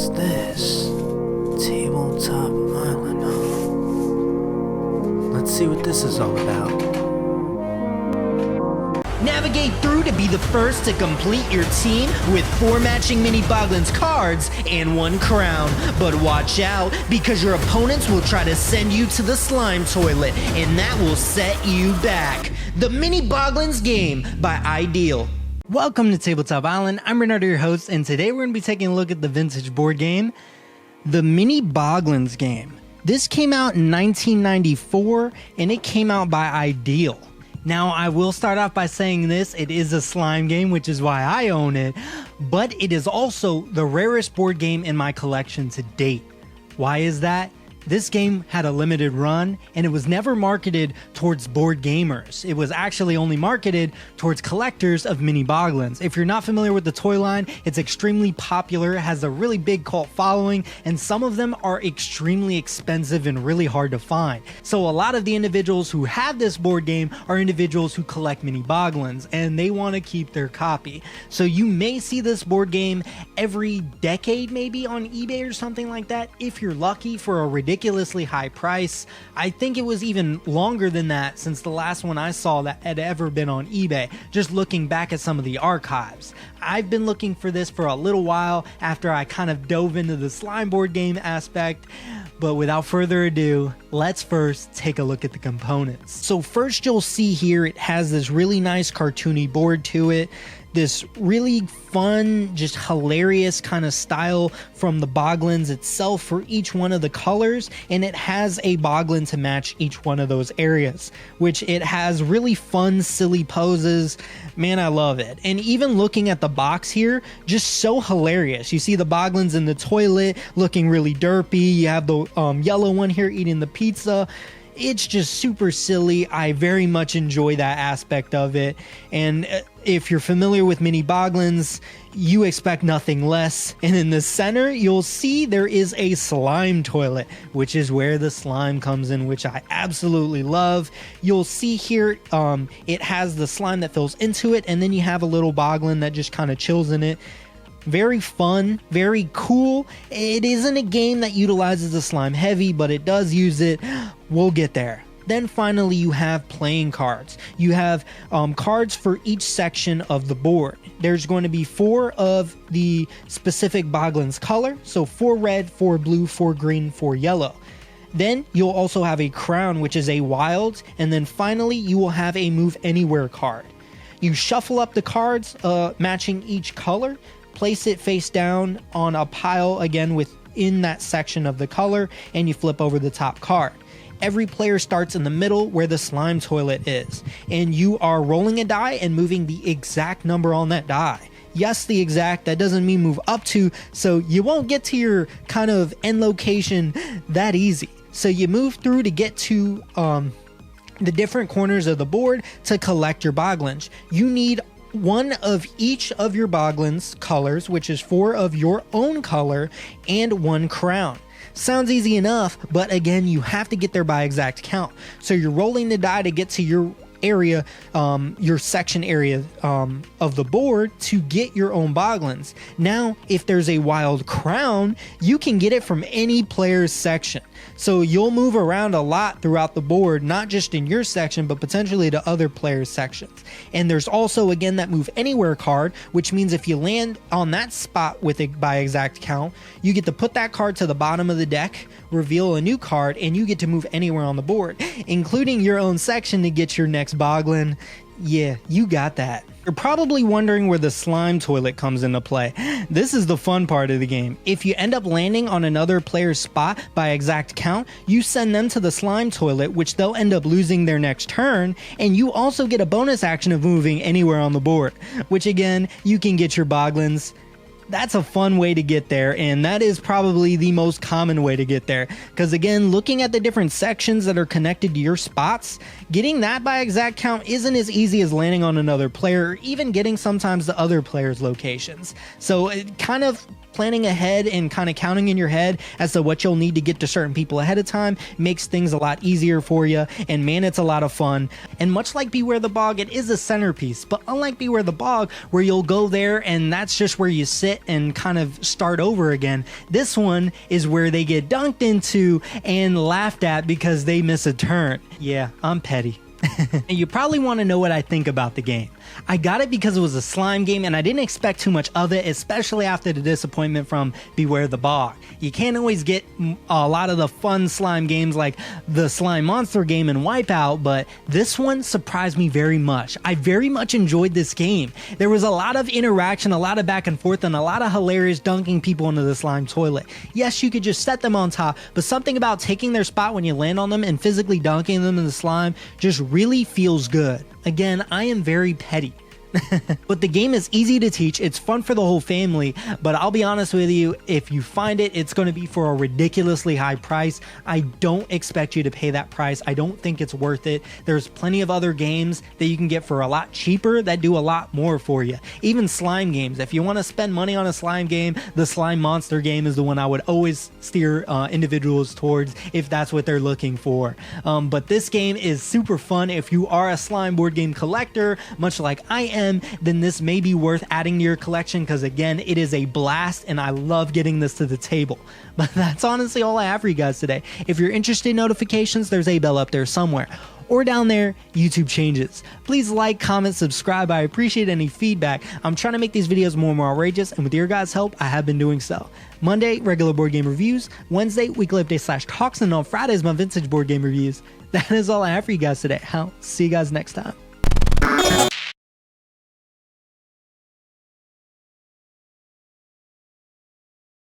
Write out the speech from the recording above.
What's this? Tabletop Island, huh? Let's see what this is all about. Navigate through to be the first to complete your team with 4 matching Mini Boglins cards and 1 crown. But watch out, because your opponents will try to send you to the slime toilet, and that will set you back. The Mini Boglins Game by Ideal. Welcome to Tabletop Island. I'm Bernardo, your host, and today we're going to be taking a look at the vintage board game, the Mini Boglins Game. This came out in 1994, and it came out by Ideal. Now, I will start off by saying this, it is a slime game, which is why I own it, but it is also the rarest board game in my collection to date. Why is that? This game had a limited run, and it was never marketed towards board gamers. It was actually only marketed towards collectors of Mini Boglins. If you're not familiar with the toy line, it's extremely popular, has a really big cult following, and some of them are extremely expensive and really hard to find. So a lot of the individuals who have this board game are individuals who collect Mini Boglins, and they want to keep their copy. So you may see this board game every decade, maybe on eBay or something like that, if you're lucky, for a ridiculously high price. I think it was even longer than that since the last one I saw that had ever been on eBay, just looking back at some of the archives. I've been looking for this for a little while after I kind of dove into the slime board game aspect, but without further ado, let's first take a look at the components. So first you'll see here it has this really nice cartoony board to it, this really fun, just hilarious kind of style from the Boglins itself for each one of the colors, and it has a Boglin to match each one of those areas, which it has really fun, silly poses. Man, I love it. And even looking at the box here, just so hilarious. You see the Boglins in the toilet looking really derpy. You have the yellow one here eating the pizza. It's just super silly. I very much enjoy that aspect of it. And if you're familiar with Mini Boglins, you expect nothing less. And in the center, you'll see there is a slime toilet, which is where the slime comes in, which I absolutely love. You'll see here, it has the slime that fills into it, and then you have a little Boglin that just kind of chills in it. Very fun, very cool. It isn't a game that utilizes the slime heavy, but it does use it. We'll get there. Then finally, you have playing cards. You have cards for each section of the board. There's going to be 4 of the specific Boglin's color. So 4 red, 4 blue, 4 green, 4 yellow. Then you'll also have a crown, which is a wild. And then finally, you will have a move anywhere card. You shuffle up the cards, matching each color. Place it face down on a pile again within that section of the color, and you flip over the top card. Every player starts in the middle where the slime toilet is, and you are rolling a die and moving the exact number on that die. Yes, the exact, that doesn't mean move up to, so you won't get to your kind of end location that easy. So you move through to get to the different corners of the board to collect your Boglins. You need 1 of each of your Boglins colors, which is 4 of your own color, and 1 crown. Sounds easy enough, but again, you have to get there by exact count. So you're rolling the die to get to your area, your section area of the board to get your own Boglins. Now, if there's a wild crown, you can get it from any player's section. So you'll move around a lot throughout the board, not just in your section, but potentially to other players' sections. And there's also, again, that move anywhere card, which means if you land on that spot with it by exact count, you get to put that card to the bottom of the deck, reveal a new card, and you get to move anywhere on the board, including your own section to get your next Boglin. Yeah, you got that. You're probably wondering where the slime toilet comes into play. This is the fun part of the game. If you end up landing on another player's spot by exact count, you send them to the slime toilet, which they'll end up losing their next turn, and you also get a bonus action of moving anywhere on the board, which again, you can get your Boglins. That's a fun way to get there, and that is probably the most common way to get there, because again, looking at the different sections that are connected to your spots, getting that by exact count isn't as easy as landing on another player, or even getting sometimes the other player's locations. So it kind of planning ahead and kind of counting in your head as to what you'll need to get to certain people ahead of time makes things a lot easier for you. And man, it's a lot of fun. And much like Beware the Bog, it is a centerpiece, but unlike Beware the Bog, where you'll go there and that's just where you sit and kind of start over again, this one is where they get dunked into and laughed at because they miss a turn. Yeah, I'm petty. You probably want to know what I think about the game. I got it because it was a slime game and I didn't expect too much of it, especially after the disappointment from Beware the Bog. You can't always get a lot of the fun slime games like the Slime Monster game and Wipeout, but this one surprised me very much. I very much enjoyed this game. There was a lot of interaction, a lot of back and forth, and a lot of hilarious dunking people into the slime toilet. Yes, you could just set them on top, but something about taking their spot when you land on them and physically dunking them in the slime just really feels good. Again, I am very petty. But the game is easy to teach, it's fun for the whole family, but I'll be honest with you, if you find it, it's going to be for a ridiculously high price. I don't expect you to pay that price. I don't think it's worth it. There's plenty of other games that you can get for a lot cheaper that do a lot more for you. Even slime games. If you want to spend money on a slime game, the Slime Monster game is the one I would always steer individuals towards if that's what they're looking for. But this game is super fun. If you are a slime board game collector, much like I am, then this may be worth adding to your collection because again, it is a blast and I love getting this to the table. But that's honestly all I have for you guys today. If you're interested in notifications, there's a bell up there somewhere. Or down there, YouTube changes. Please like, comment, subscribe. I appreciate any feedback. I'm trying to make these videos more and more outrageous, and with your guys' help, I have been doing so. Monday, regular board game reviews. Wednesday, weekly update / talks, and on Fridays, my vintage board game reviews. That is all I have for you guys today. I'll see you guys next time.